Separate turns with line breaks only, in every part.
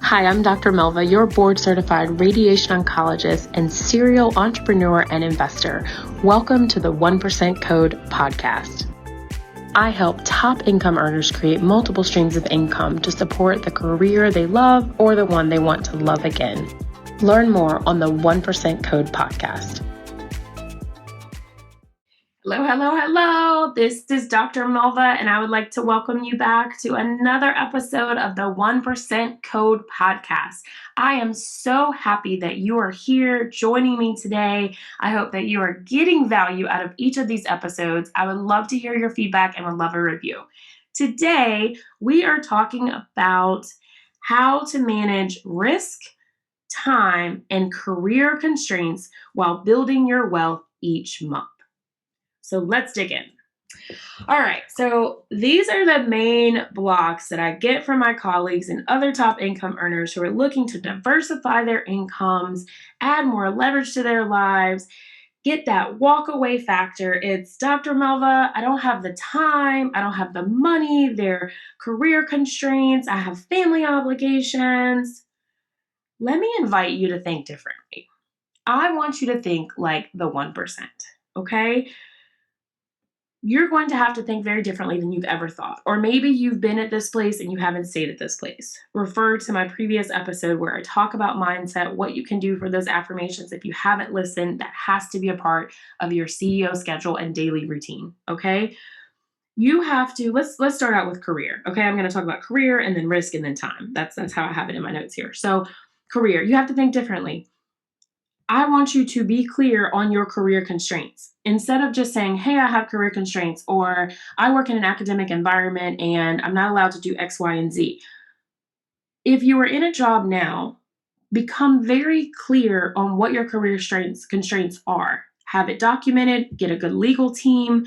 Hi, I'm Dr. Melva, your board-certified radiation oncologist and serial entrepreneur and investor. Welcome to the 1% Code podcast. I help top income earners create multiple streams of income to support the career they love or the one they want to love again. Learn more on the 1% Code podcast. Hello. This is Dr. Melva, and I would like to welcome you back to another episode of the 1% Code podcast. I am so happy that you are here joining me today. I hope that you are getting value out of each of these episodes. I would love to hear your feedback and would love a review. Today, we are talking about how to manage risk, time, and career constraints while building your wealth each month. So let's dig in. All right, so these are the main blocks that I get from my colleagues and other top income earners who are looking to diversify their incomes, add more leverage to their lives, get that walk away factor. It's Dr. Melva, I don't have the time, I don't have the money, there are career constraints, I have family obligations. Let me invite you to think differently. I want you to think like the 1%, okay? You're going to have to think very differently than you've ever thought. Or maybe you've been at this place and you haven't stayed at this place. Refer to my previous episode where I talk about mindset, what you can do for those affirmations. If you haven't listened, that has to be a part of your CEO schedule and daily routine, okay? You have to, let's start out with career, okay? I'm going to talk about career and then risk and then time. That's how I have it in my notes here. So career, you have to think differently. I want you to be clear on your career constraints. Instead of just saying, hey, I have career constraints, or I work in an academic environment and I'm not allowed to do X, Y, and Z. If you are in a job now, become very clear on what your career constraints are. Have it documented, get a good legal team,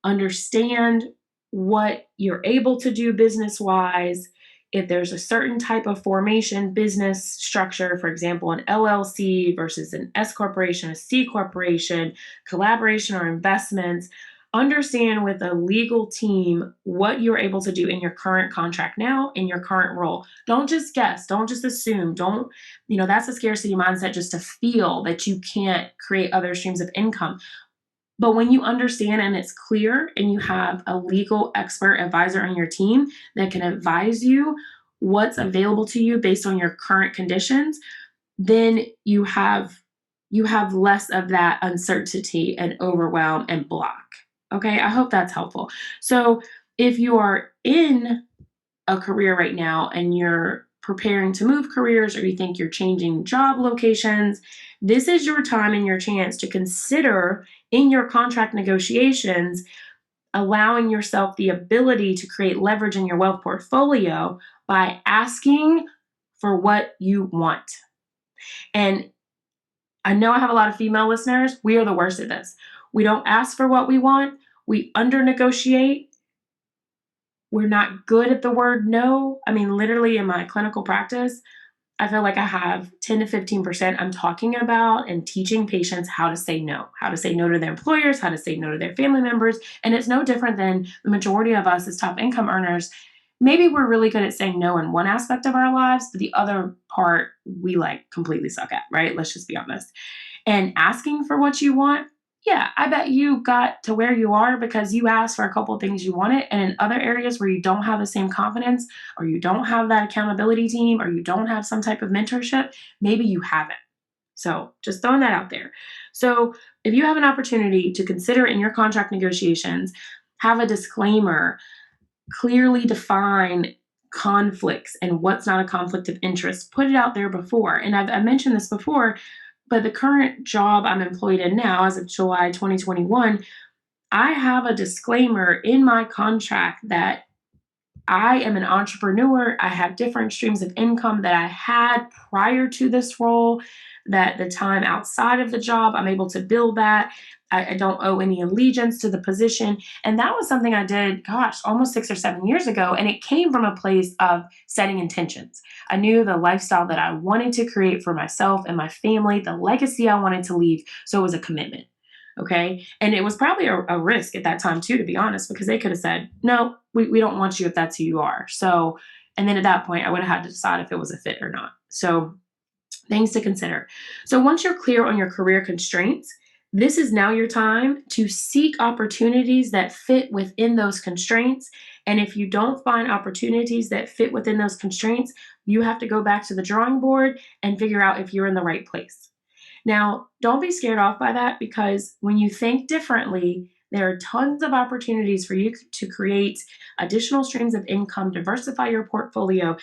understand what you're able to do business-wise. If there's a certain type of formation, business structure, for example, an LLC versus an S corporation, a C corporation, collaboration or investments, understand with a legal team what you're able to do in your current contract now, in your current role. Don't just guess, don't just assume, that's a scarcity mindset just to feel that you can't create other streams of income. But when you understand and it's clear and you have a legal expert advisor on your team that can advise you what's available to you based on your current conditions, then you have less of that uncertainty and overwhelm and block. Okay, I hope that's helpful. So if you are in a career right now and you're preparing to move careers or you think you're changing job locations, this is your time and your chance to consider in your contract negotiations allowing yourself the ability to create leverage in your wealth portfolio by asking for what you want. And I know I have a lot of female listeners. We are the worst at this. We don't ask for what we want. We under negotiate. We're not good at the word no. I mean, literally in my clinical practice, I feel like I have 10 to 15% I'm talking about and teaching patients how to say no to their employers, how to say no to their family members. And it's no different than the majority of us as top income earners. Maybe we're really good at saying no in one aspect of our lives, but the other part we completely suck at, right? Let's just be honest. And asking for what you want, yeah, I bet you got to where you are because you asked for a couple of things you wanted. And in other areas where you don't have the same confidence or you don't have that accountability team or you don't have some type of mentorship, maybe you haven't. So just throwing that out there. So if you have an opportunity to consider in your contract negotiations, have a disclaimer, clearly define conflicts and what's not a conflict of interest, put it out there before. And I've mentioned this before, but the current job I'm employed in now, as of July 2021, I have a disclaimer in my contract that I am an entrepreneur. I have different streams of income that I had prior to this role, that the time outside of the job, I'm able to build that. I don't owe any allegiance to the position. And that was something I did, almost 6 or 7 years ago. And it came from a place of setting intentions. I knew the lifestyle that I wanted to create for myself and my family, the legacy I wanted to leave. So it was a commitment. Okay. And it was probably a risk at that time too, to be honest, because they could have said, no, we don't want you if that's who you are. So And then at that point, I would have had to decide if it was a fit or not. So things to consider. So once you're clear on your career constraints, this is now your time to seek opportunities that fit within those constraints. And if you don't find opportunities that fit within those constraints, you have to go back to the drawing board and figure out if you're in the right place. Now, don't be scared off by that, because when you think differently, there are tons of opportunities for you to create additional streams of income, diversify your portfolio,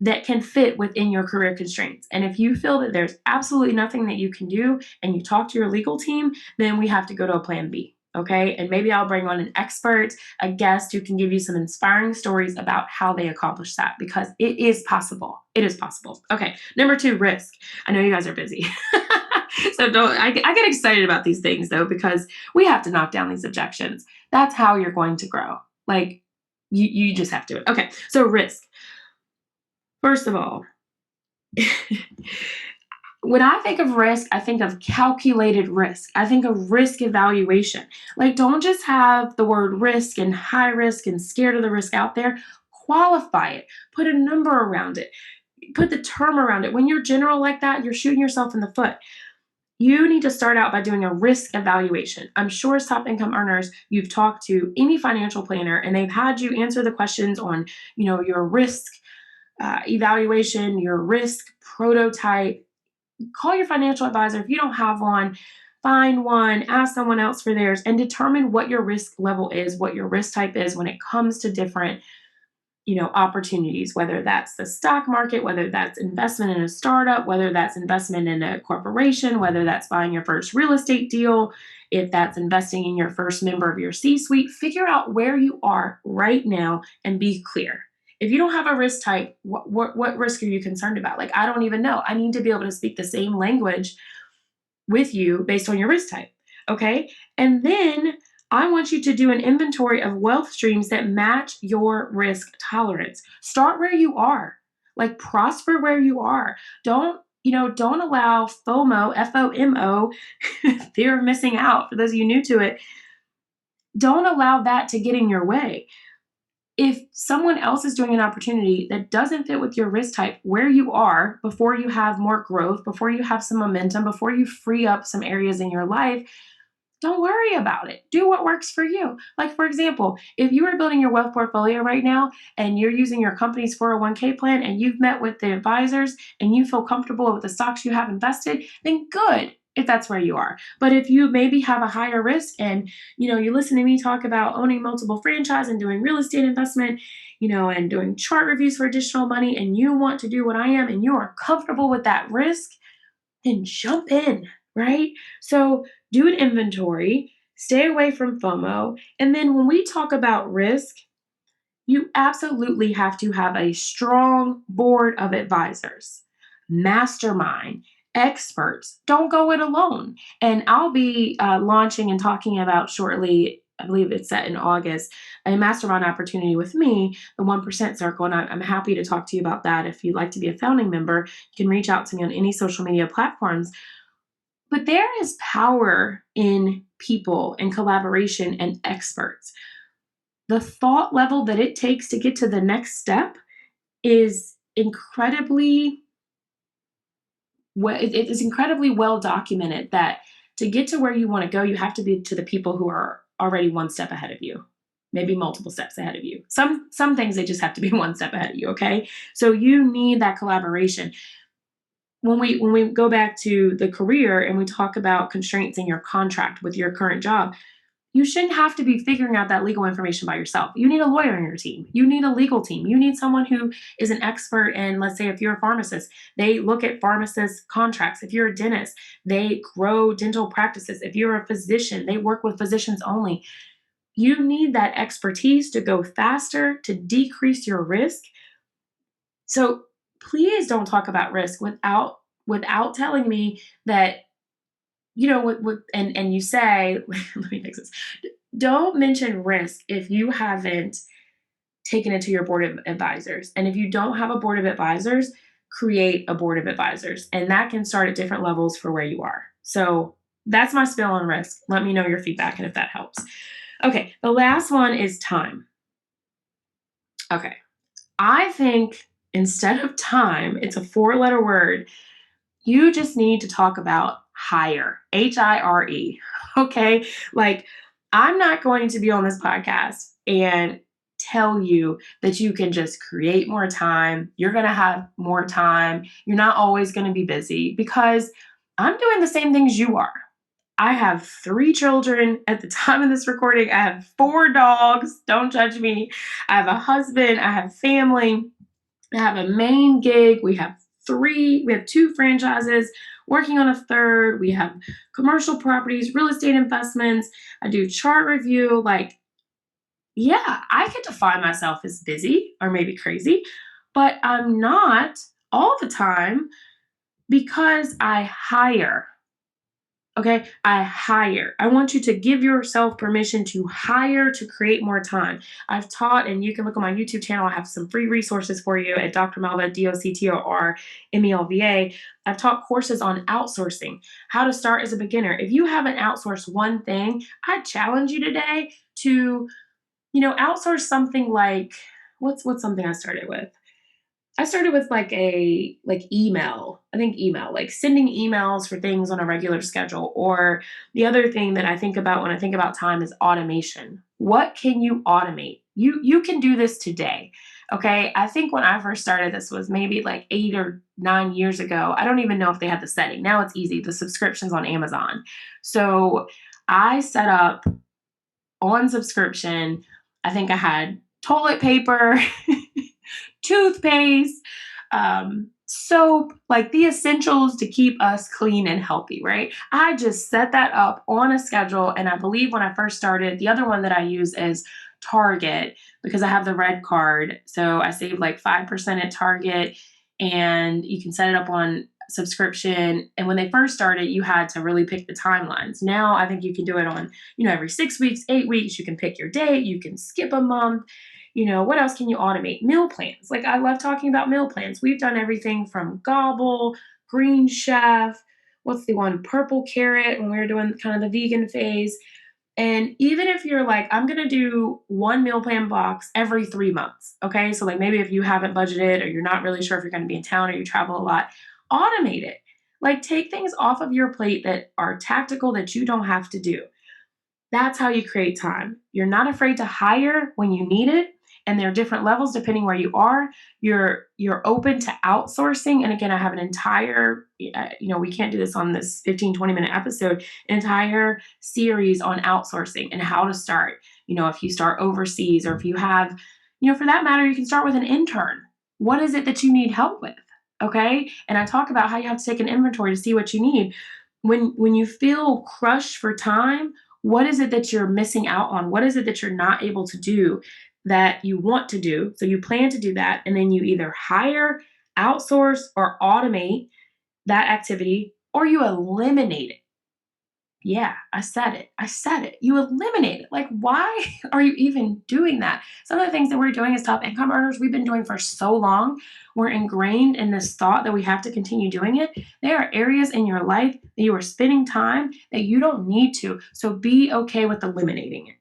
that can fit within your career constraints. And if you feel that there's absolutely nothing that you can do and you talk to your legal team, then we have to go to a plan B. Okay. And maybe I'll bring on an expert, a guest who can give you some inspiring stories about how they accomplish that, because it is possible. It is possible. Okay. Number 2, risk. I know you guys are busy. So I get excited about these things though, because we have to knock down these objections. That's how you're going to grow. Like you just have to. Okay. So risk. First of all, when I think of risk, I think of calculated risk. I think of risk evaluation. Like, don't just have the word risk and high risk and scared of the risk out there. Qualify it. Put a number around it. Put the term around it. When you're general like that, you're shooting yourself in the foot. You need to start out by doing a risk evaluation. I'm sure as top income earners, you've talked to any financial planner and they've had you answer the questions on, your risk evaluation, your risk prototype. Call your financial advisor. If you don't have one, find one, ask someone else for theirs, and determine what your risk level is, what your risk type is when it comes to different opportunities, whether that's the stock market, whether that's investment in a startup, whether that's investment in a corporation, whether that's buying your first real estate deal, if that's investing in your first member of your C-suite. Figure out where you are right now and be clear. If you don't have a risk type, what risk are you concerned about? Like, I don't even know. I need to be able to speak the same language with you based on your risk type. Okay. And then I want you to do an inventory of wealth streams that match your risk tolerance. Start where you are, like prosper where you are. Don't allow FOMO, FOMO, fear of missing out. For those of you new to it, don't allow that to get in your way. If someone else is doing an opportunity that doesn't fit with your risk type, where you are, before you have more growth, before you have some momentum, before you free up some areas in your life, don't worry about it. Do what works for you. Like, for example, if you are building your wealth portfolio right now and you're using your company's 401k plan and you've met with the advisors and you feel comfortable with the stocks you have invested, then good, if that's where you are. But if you maybe have a higher risk and, you listen to me talk about owning multiple franchise and doing real estate investment, and doing chart reviews for additional money, and you want to do what I am and you are comfortable with that risk, then jump in, right? So do an inventory, stay away from FOMO. And then when we talk about risk, you absolutely have to have a strong board of advisors, mastermind, experts. Don't go it alone. And I'll be launching and talking about shortly, I believe it's set in August, a mastermind opportunity with me, the 1% Circle. And I'm happy to talk to you about that. If you'd like to be a founding member, you can reach out to me on any social media platforms. But there is power in people and collaboration and experts. The thought level that it takes to get to the next step is incredibly well documented, that to get to where you want to go, you have to be to the people who are already one step ahead of you, maybe multiple steps ahead of you. Some things, they just have to be one step ahead of you, okay? So you need that collaboration. When we go back to the career and we talk about constraints in your contract with your current job, you shouldn't have to be figuring out that legal information by yourself. You need a lawyer in your team. You need a legal team. You need someone who is an expert in, let's say, if you're a pharmacist, they look at pharmacist contracts. If you're a dentist, they grow dental practices. If you're a physician, they work with physicians only. You need that expertise to go faster, to decrease your risk. So please don't talk about risk without telling me that, and you say, let me fix this. Don't mention risk if you haven't taken it to your board of advisors. And if you don't have a board of advisors, create a board of advisors. And that can start at different levels for where you are. So that's my spill on risk. Let me know your feedback and if that helps. Okay, the last one is time. Okay. I think instead of time, it's a four-letter word. You just need to talk about hire, HIRE. Okay. Like, I'm not going to be on this podcast and tell you that you can just create more time. You're going to have more time. You're not always going to be busy because I'm doing the same things you are. I have three children at the time of this recording. I have four dogs. Don't judge me. I have a husband. I have family. I have a main gig. We have two franchises, working on a third. We have commercial properties, real estate investments. I do chart review. Like, yeah, I could define myself as busy or maybe crazy, but I'm not all the time because I hire. Okay, I hire. I want you to give yourself permission to hire to create more time. I've taught, and you can look on my YouTube channel. I have some free resources for you at doctormelva, doctormelva. I've taught courses on outsourcing, how to start as a beginner. If you haven't outsourced one thing, I challenge you today to, outsource something like what's something I started with? I started with like email. I think email, like sending emails for things on a regular schedule. Or the other thing that I think about when I think about time is automation. What can you automate? You can do this today. Okay. I think when I first started, this was maybe like 8 or 9 years ago. I don't even know if they had the setting. Now it's easy. The subscriptions on Amazon. So I set up on subscription. I think I had toilet paper, toothpaste, soap, like the essentials to keep us clean and healthy, right? I just set that up on a schedule. And I believe when I first started, the other one that I use is Target because I have the red card. So I save like 5% at Target, and you can set it up on subscription. And when they first started, you had to really pick the timelines. Now I think you can do it on, every 6 weeks, 8 weeks. You can pick your date, you can skip a month. What else can you automate? Meal plans. Like, I love talking about meal plans. We've done everything from Gobble, Green Chef, what's the one? Purple Carrot when we were doing kind of the vegan phase. And even if you're like, I'm going to do one meal plan box every 3 months. Okay. So, like, maybe if you haven't budgeted or you're not really sure if you're going to be in town or you travel a lot, automate it. Like, take things off of your plate that are tactical that you don't have to do. That's how you create time. You're not afraid to hire when you need it. And there are different levels depending where you are. You're open to outsourcing. And again, I have an entire, we can't do this on this 15, 20-minute episode, an entire series on outsourcing and how to start. If you start overseas, or if you have, for that matter, you can start with an intern. What is it that you need help with? Okay. And I talk about how you have to take an inventory to see what you need. When you feel crushed for time, what is it that you're missing out on? What is it that you're not able to do that you want to do? So you plan to do that, and then you either hire, outsource, or automate that activity, or you eliminate it. Yeah, I said it. I said it. You eliminate it. Like, why are you even doing that? Some of the things that we're doing as top income earners, we've been doing for so long. We're ingrained in this thought that we have to continue doing it. There are areas in your life that you are spending time that you don't need to. So be okay with eliminating it.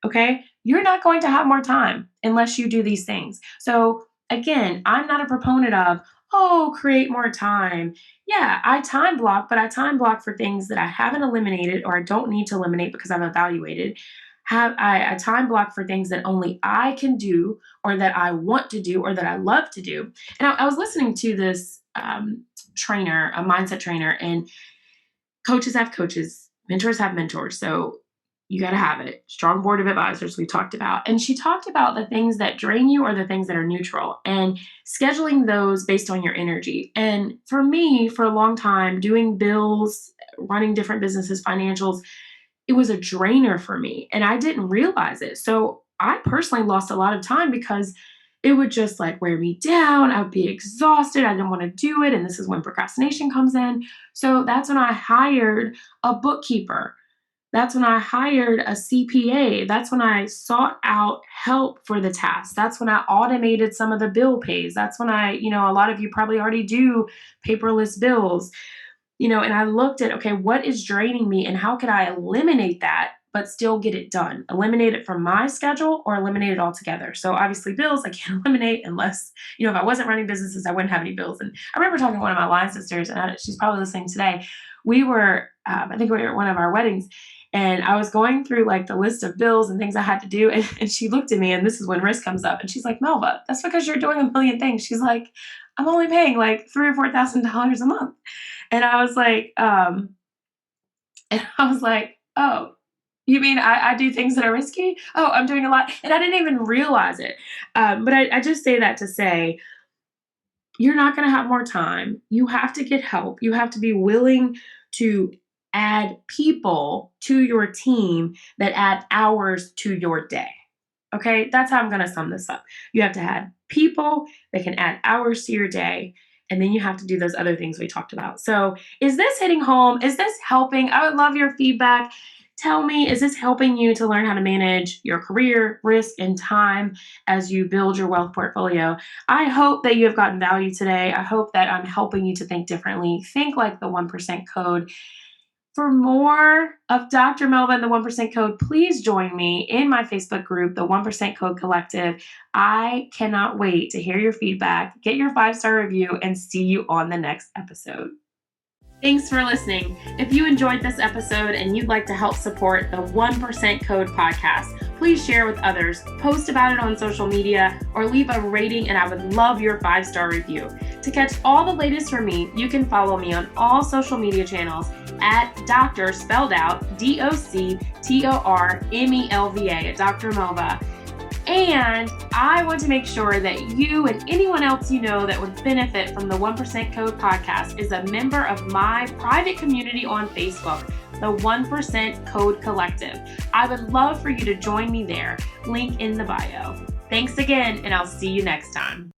Okay. You're not going to have more time unless you do these things. So again, I'm not a proponent of, create more time. Yeah, I time block, but I time block for things that I haven't eliminated or I don't need to eliminate because I've evaluated. I time block for things that only I can do, or that I want to do, or that I love to do. And I was listening to this trainer, a mindset trainer, and coaches have coaches, mentors have mentors. So you got to have it. Strong board of advisors, we talked about. And she talked about the things that drain you or the things that are neutral, and scheduling those based on your energy. And for me, for a long time, doing bills, running different businesses, financials, it was a drainer for me. And I didn't realize it. So I personally lost a lot of time because it would just like wear me down. I would be exhausted. I didn't want to do it. And this is when procrastination comes in. So that's when I hired a bookkeeper. That's when I hired a CPA. That's when I sought out help for the task. That's when I automated some of the bill pays. That's when a lot of you probably already do paperless bills, and I looked at, okay, what is draining me and how can I eliminate that but still get it done. Eliminate it from my schedule or eliminate it altogether. So obviously bills I can't eliminate unless, if I wasn't running businesses, I wouldn't have any bills. And I remember talking to one of my line sisters, and she's probably listening today. We were, I think we were at one of our weddings, and I was going through like the list of bills and things I had to do. And she looked at me, and this is when risk comes up. And she's like, Melva, that's because you're doing a million things. She's like, I'm only paying like $3,000 or $4,000 a month. And I was like, oh, you mean I do things that are risky? Oh, I'm doing a lot. And I didn't even realize it. But I just say that to say, you're not going to have more time. You have to get help. You have to be willing to add people to your team that add hours to your day. Okay, that's how I'm going to sum this up. You have to add people that can add hours to your day, and then you have to do those other things we talked about. So is this hitting home? Is this helping? I would love your feedback. Tell me, is this helping you to learn how to manage your career, risk, and time as you build your wealth portfolio? I hope that you have gotten value today. I hope that I'm helping you to think differently. Think like the 1% Code. For more of Dr. Melva and the 1% Code, please join me in my Facebook group, the 1% Code Collective. I cannot wait to hear your feedback, get your 5-star review, and see you on the next episode. Thanks for listening. If you enjoyed this episode and you'd like to help support the 1% Code podcast, please share with others, post about it on social media, or leave a rating, and I would love your 5-star review. To catch all the latest from me, you can follow me on all social media channels at Dr. spelled out DoctorMelva at Dr. Melva. And I want to make sure that you and anyone else you know that would benefit from the 1% Code podcast is a member of my private community on Facebook, the 1% Code Collective. I would love for you to join me there. Link in the bio. Thanks again, and I'll see you next time.